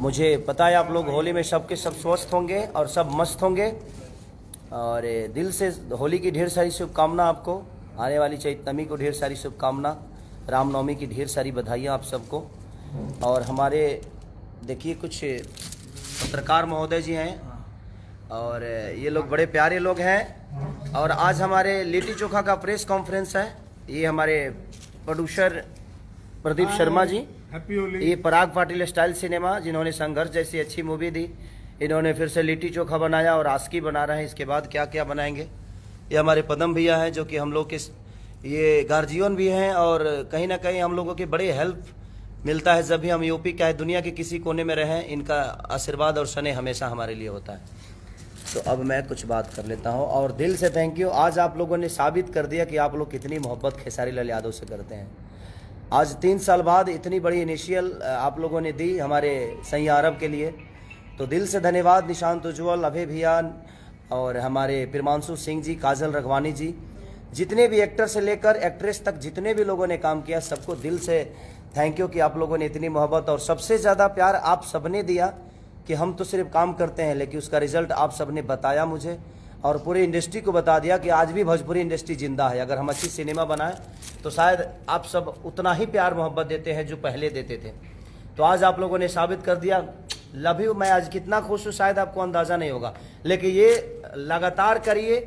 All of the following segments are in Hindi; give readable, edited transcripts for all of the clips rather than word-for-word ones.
मुझे पता है आप लोग होली में सबके सब स्वस्थ होंगे और सब मस्त होंगे, और दिल से होली की ढेर सारी शुभकामना आपको, आने वाली चैतन्यमी को ढेर सारी शुभकामना, रामनवमी की ढेर सारी बधाइयाँ आप सबको। और हमारे देखिए कुछ पत्रकार महोदय जी हैं और ये लोग बड़े प्यारे लोग हैं, और आज हमारे लिट्टी चोखा का प्रेस कॉन्फ्रेंस है। ये हमारे प्रोड्यूसर प्रदीप शर्मा जी, ये पराग पाटिल स्टाइल सिनेमा जिन्होंने संघर्ष जैसी अच्छी मूवी दी, इन्होंने फिर से लिट्टी चोखा बनाया और आस्की बना रहे हैं। इसके बाद क्या क्या बनाएंगे। ये हमारे पदम भैया हैं जो कि हम लोग के ये गार्जियन भी हैं, और कहीं ना कहीं हम लोगों की बड़ी हेल्प मिलता है जब भी हम यूपी का दुनिया के किसी कोने में रहें। इनका आशीर्वाद और स्नेह हमेशा हमारे लिए होता है। तो अब मैं कुछ बात कर लेता हूं, और दिल से थैंक यू। आज आप लोगों ने साबित कर दिया कि आप लोग कितनी मोहब्बत खेसारी लाल यादव से करते हैं। आज 3 साल बाद इतनी बड़ी इनिशियल आप लोगों ने दी हमारे सैया अरब के लिए, तो दिल से धन्यवाद। निशांत उज्ज्वल, अभय भियान और हमारे प्रिमांशु सिंह जी, काजल रघवानी जी, जितने भी एक्टर से लेकर एक्ट्रेस तक जितने भी लोगों ने काम किया, सबको दिल से थैंक यू कि आप लोगों ने इतनी मोहब्बत और सबसे ज़्यादा प्यार आप सबने दिया कि हम तो सिर्फ काम करते हैं, लेकिन उसका रिजल्ट आप सबने बताया मुझे और पूरी इंडस्ट्री को बता दिया कि आज भी भोजपुरी इंडस्ट्री जिंदा है। अगर हम अच्छी सिनेमा बनाएं तो शायद आप सब उतना ही प्यार मोहब्बत देते हैं जो पहले देते थे। तो आज आप लोगों ने साबित कर दिया। Love you. मैं आज कितना खुश हूँ शायद आपको अंदाज़ा नहीं होगा, लेकिन ये लगातार करिए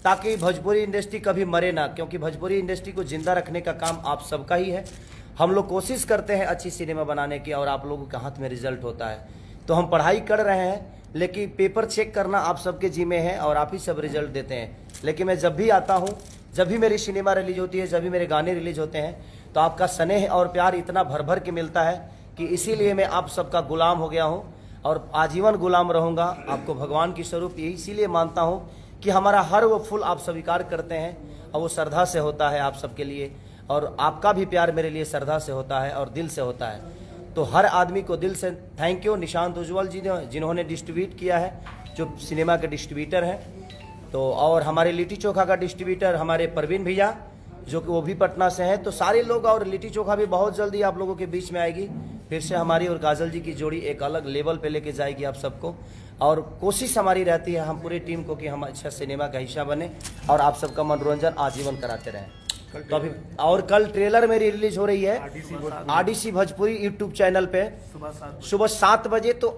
ताकि भोजपुरी इंडस्ट्री कभी मरे ना, क्योंकि भोजपुरी इंडस्ट्री को जिंदा रखने का काम आप सबका ही है। हम लोग कोशिश करते हैं अच्छी सिनेमा बनाने की और आप लोगों के हाथ में रिजल्ट होता है। तो हम पढ़ाई कर रहे हैं, लेकिन पेपर चेक करना आप सबके जिम्मे है और आप ही सब रिजल्ट देते हैं। लेकिन मैं जब भी आता हूँ, जब भी मेरी सिनेमा रिलीज होती है, जब भी मेरे गाने रिलीज होते हैं, तो आपका स्नेह और प्यार इतना भर भर के मिलता है कि इसीलिए मैं आप सबका गुलाम हो गया हूँ और आजीवन गुलाम रहूँगा। आपको भगवान की स्वरूप यही इसीलिए मानता हूँ कि हमारा हर वो फूल आप स्वीकार करते हैं और वो श्रद्धा से होता है आप सबके लिए, और आपका भी प्यार मेरे लिए श्रद्धा से होता है और दिल से होता है। तो हर आदमी को दिल से थैंक यू। निशांत उज्ज्वल जी जिन्होंने डिस्ट्रीब्यूट किया है, जो सिनेमा के डिस्ट्रीब्यूटर हैं, तो और हमारे लिट्टी चोखा का डिस्ट्रीब्यूटर हमारे परवीन भैया जो कि वो भी पटना से हैं। तो सारे लोग, और लिट्टी चोखा भी बहुत जल्दी आप लोगों के बीच में आएगी। फिर से हमारी और काजल जी की जोड़ी एक अलग लेवल पे लेके जाएगी आप सबको, और कोशिश हमारी रहती है हम पूरी टीम को कि हम अच्छा सिनेमा का हिस्सा बने और आप सबका मनोरंजन आजीवन कराते रहें। तो अभी और कल ट्रेलर मेरी रिलीज हो रही है आरडीसी भोजपुरी यूट्यूब चैनल पे सुबह 7 बजे। तो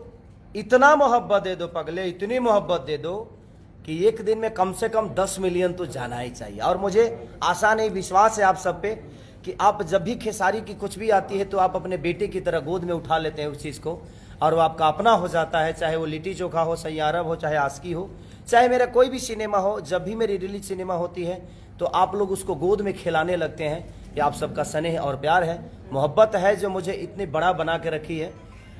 इतना मोहब्बत दे दो पगले, इतनी मोहब्बत दे दो कि एक दिन में कम से कम 10 मिलियन तो जाना ही चाहिए। और मुझे आशा नहीं, विश्वास है आप सब पे कि आप जब भी खेसारी की कुछ भी आती है तो आप अपने बेटे की तरह गोद में उठा लेते हैं उस चीज़ को, और वो आपका अपना हो जाता है। चाहे वो लिट्टी चोखा हो, सैया अरब हो, चाहे आस्की हो, चाहे मेरा कोई भी सिनेमा हो, जब भी मेरी रिलीज सिनेमा होती है तो आप लोग उसको गोद में खिलाने लगते हैं। ये आप सबका स्नेह और प्यार है, मोहब्बत है जो मुझे इतनी बड़ा बना के रखी है।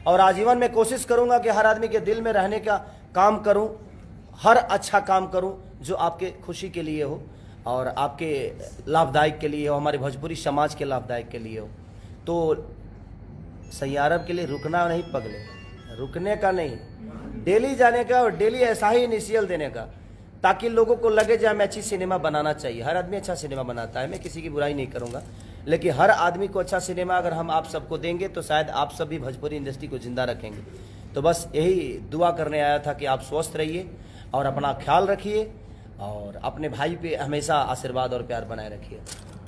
और आजीवन मैं कोशिश करूंगा कि हर आदमी के दिल में रहने का काम करूं, हर अच्छा काम करूं जो आपके खुशी के लिए हो और आपके लाभदायक के लिए हो, हमारे भोजपुरी समाज के लाभदायक के लिए हो। तो सैया अरब के लिए रुकना नहीं पगले, रुकने का नहीं, डेली जाने का और डेली ऐसा ही इनिशियल देने का, ताकि लोगों को लगे जो हमें अच्छी सिनेमा बनाना चाहिए। हर आदमी अच्छा सिनेमा बनाता है, मैं किसी की बुराई नहीं करूंगा, लेकिन हर आदमी को अच्छा सिनेमा अगर हम आप सबको देंगे तो शायद आप सब भी भोजपुरी इंडस्ट्री को जिंदा रखेंगे। तो बस यही दुआ करने आया था कि आप स्वस्थ रहिए और अपना ख्याल रखिए और अपने भाई पे हमेशा आशीर्वाद और प्यार बनाए रखिए।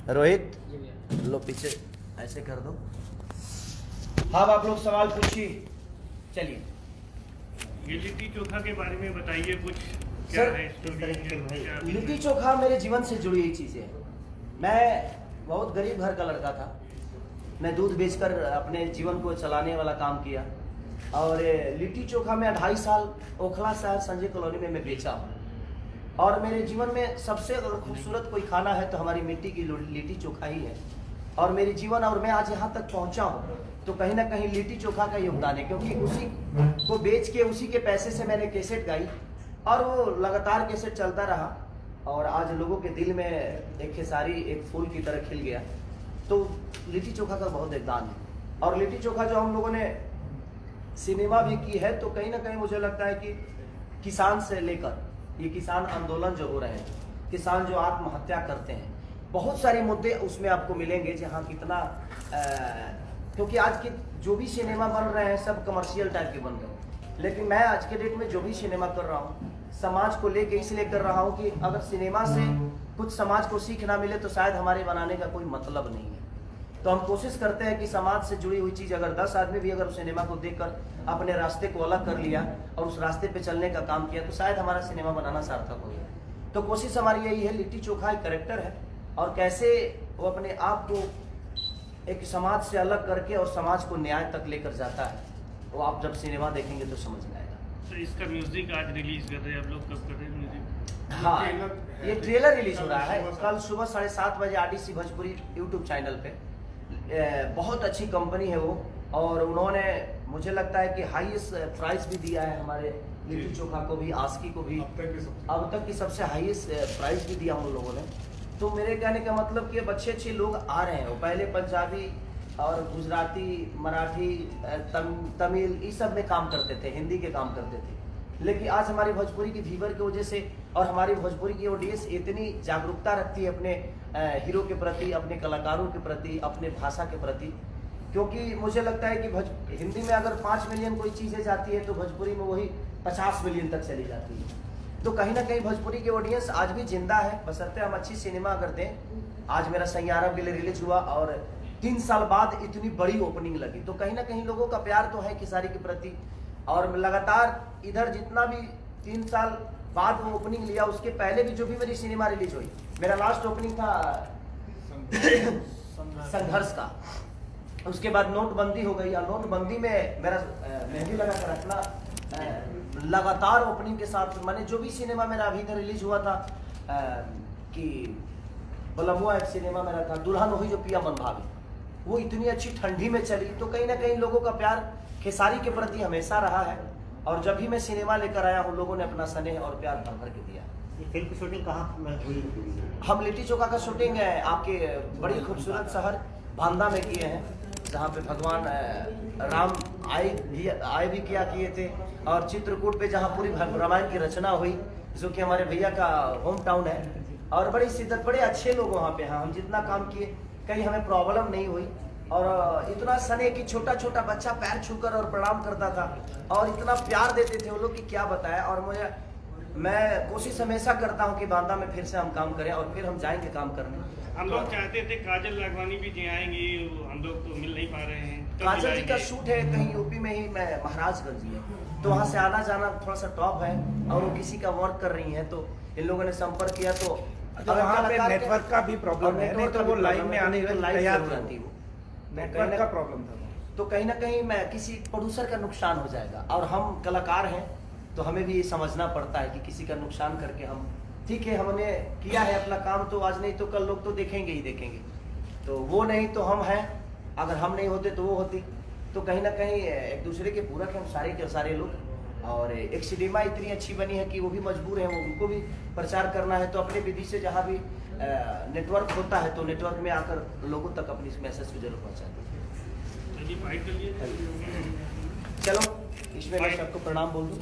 रोहित लो पीछे ऐसे कर दो। हाँ आप लोग सवाल पूछिए। चलिए ये लिट्टी चोखा के बारे में बताइए कुछ। सर, लिट्टी चोखा मेरे जीवन से जुड़ी हुई चीज़ है। मैं बहुत गरीब घर का लड़का था, मैं दूध बेचकर अपने जीवन को चलाने वाला काम किया, और लिट्टी चोखा मैं 2.5 साल ओखला शहर संजय कॉलोनी में मैं बेचा हूँ। और मेरे जीवन में सबसे अगर खूबसूरत कोई खाना है तो हमारी मिट्टी की लिट्टी चोखा ही है। और मेरी जीवन और मैं आज यहाँ तक पहुँचा हूँ तो कहीं ना कहीं लिट्टी चोखा का योगदान है, क्योंकि उसी को बेच के उसी के पैसे से मैंने कैसेट गाई और वो लगातार कैसेट चलता रहा, और आज लोगों के दिल में एक खेसारी एक फूल की तरह खिल गया। तो लिट्टी चोखा का बहुत योगदान है। और लिट्टी चोखा जो हम लोगों ने सिनेमा भी की है, तो कहीं ना कहीं मुझे लगता है कि किसान से लेकर ये किसान आंदोलन जो हो रहे हैं, किसान जो आत्महत्या करते हैं, बहुत सारे मुद्दे उसमें आपको मिलेंगे जहाँ कितना क्योंकि आज की जो भी सिनेमा बन रहे हैं सब कमर्शियल टाइप के बन रहे हैं, लेकिन मैं आज के डेट में जो भी सिनेमा कर रहा हूँ समाज को लेके इसलिए कर रहा हूँ कि अगर सिनेमा से कुछ समाज को सीख ना मिले तो शायद हमारे बनाने का कोई मतलब नहीं है। तो हम कोशिश करते हैं कि समाज से जुड़ी हुई चीज़ अगर 10 आदमी भी अगर सिनेमा को देखकर अपने रास्ते को अलग कर लिया और उस रास्ते पे चलने का काम किया तो शायद हमारा सिनेमा बनाना सार्थक हो गया। तो कोशिश हमारी यही है, लिट्टी चोखा एक कैरेक्टर है और कैसे वो अपने आप को एक समाज से अलग करके और समाज को न्याय तक लेकर जाता है, वो आप जब सिनेमा देखेंगे तो समझ में आएगा। तो इसका म्यूजिक आज रिलीज कर रहे हैं आप लोग, कब कर रहे हैं म्यूजिक? हाँ, ये ट्रेलर रिलीज हो रहा है कल सुबह 7:30 बजे RDC भोजपुरी यूट्यूब चैनल पे। बहुत अच्छी कंपनी है वो और उन्होंने मुझे लगता है कि हाईएस्ट प्राइस भी दिया है हमारे लिट्टी चोखा को भी, आस्की को भी, अब तक की सबसे हाईएस्ट प्राइस भी दिया उन लोगों ने। तो मेरे कहने का मतलब कि अब अच्छे अच्छे लोग आ रहे हैं। वो पहले पंजाबी और गुजराती, मराठी, तमिल इस सब में काम करते थे, हिंदी के काम करते थे, लेकिन आज हमारी भोजपुरी की व्यूवर की वजह से और हमारी भोजपुरी की ऑडियंस इतनी जागरूकता रखती है अपने हीरो के प्रति, अपने कलाकारों के प्रति, अपने भाषा के प्रति, क्योंकि मुझे लगता है कि हिंदी में अगर 5 मिलियन कोई चीज़ें जाती है तो भोजपुरी में वही 50 मिलियन तक चली जाती है। तो कहीं ना कहीं भोजपुरी की ऑडियंस आज भी जिंदा है, बशर्ते हम अच्छी सिनेमा अगर दें। आज मेरा सैयारा भी रिलीज हुआ और 3 साल बाद इतनी बड़ी ओपनिंग लगी, तो कहीं ना कहीं लोगों का प्यार तो है खेसारी के प्रति। और लगातार इधर जितना भी 3 साल बाद वो ओपनिंग लिया, उसके पहले भी जो भी मेरी सिनेमा रिलीज हुई, मेरा लास्ट ओपनिंग था संघर्ष का। उसके बाद नोटबंदी हो गई और नोटबंदी में मेरा मेहंदी लगा कर रखना लगातार ओपनिंग के साथ। मैंने जो भी सिनेमा मेरा अभी इधर रिलीज हुआ था कि बलमुआ एक सिनेमा मेरा था, दुल्हन हुई जो पिया मन भाभी, वो इतनी अच्छी ठंडी में चली। तो कहीं ना कहीं लोगों का प्यार खेसारी के प्रति हमेशा रहा है और जब भी मैं सिनेमा लेकर आया हूँ लोगों ने अपना स्नेह और प्यार भर भर के दिया। ये फिल्म की शूटिंग कहाँ हुई? हम लिट्टी चोखा का शूटिंग है आपके बड़ी खूबसूरत शहर बांदा में किए हैं, जहाँ पे भगवान राम आए भी किए थे, और चित्रकूट पे जहाँ पूरी रामायण की रचना हुई, जो कि हमारे भैया का होम टाउन है। और बड़ी शिद्दत, बड़े अच्छे लोग वहाँ पे हैं। हम जितना काम किए कहीं हमें प्रॉब्लम नहीं हुई और इतना स्नेह कि छोटा छोटा बच्चा पैर छूकर और प्रणाम करता था और इतना प्यार देते थे वो लोग कि क्या बताया। और मैं कोशिश हमेशा करता हूँ कि बांदा में फिर से हम काम करें और फिर हम जाएंगे काम करने। हम लोग चाहते थे काजल राघवानी भी जी आएंगी, हम लोग तो मिल नहीं पा रहे हैं। काजल जी का शूट है कहीं यूपी में ही, मैं महाराजगंज में, तो वहाँ से आना जाना थोड़ा सा टॉप है और वो किसी का वर्क कर रही हैं, तो इन लोगों ने संपर्क किया। तो वहाँ पे नेटवर्क का भी प्रॉब्लम है, नहीं तो वो लाइव में आने के लिए तैयार रहती, वो नेटवर्क का प्रॉब्लम था। तो कहीं ना कहीं मैं किसी प्रोड्यूसर का नुकसान हो जाएगा और हम कलाकार हैं तो हमें भी ये समझना पड़ता है कि किसी का नुकसान करके हम, ठीक है हमने किया है अपना काम, तो आज नहीं तो कल लोग तो देखेंगे ही देखेंगे। तो वो नहीं तो हम हैं, अगर हम नहीं होते तो वो होती। तो कहीं ना कहीं एक दूसरे के पूरक हैं हम सारे के सारे लोग। और एक सिनेमा इतनी अच्छी बनी है कि वो भी मजबूर हैं, वो उनको भी प्रचार करना है। तो अपने विधि से जहाँ भी नेटवर्क होता है तो नेटवर्क में आकर लोगों तक अपनी इस मैसेज को जरूर पहुँचाते। चलो इसमें मैं सबको प्रणाम बोल दूँ।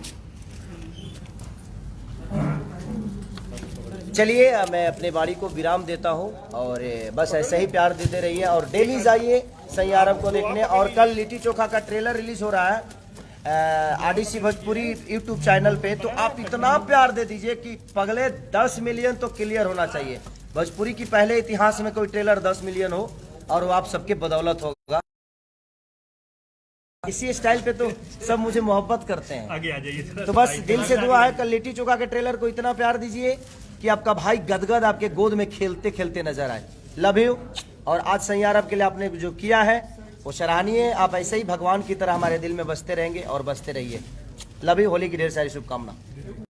चलिए मैं अपने बाड़ी को विराम देता हूँ और बस ऐसे ही प्यार देते रहिए और डेली जाइए सैयारा को देखने। और कल लिट्टी चोखा का ट्रेलर रिलीज हो रहा है RDC भोजपुरी यूट्यूब चैनल पे, तो आप इतना प्यार दे दीजिए कि पगले 10 मिलियन तो क्लियर होना चाहिए। भोजपुरी की पहले इतिहास में कोई ट्रेलर 10 मिलियन हो और वो आप सबके बदौलत होगा। इसी स्टाइल पे तो सब मुझे मोहब्बत करते हैं। आगे आ जाइए। तो बस दिल से दुआ है कल लिट्टी चोखा के ट्रेलर को इतना प्यार दीजिए कि आपका भाई गदगद आपके गोद में खेलते खेलते नजर आए। Love you. और आज सैयारा के लिए आपने जो किया है वो सराहनीय। आप ऐसे ही भगवान की तरह हमारे दिल में बसते रहेंगे और बसते रहिए। Love you. होली की ढेर सारी शुभकामना।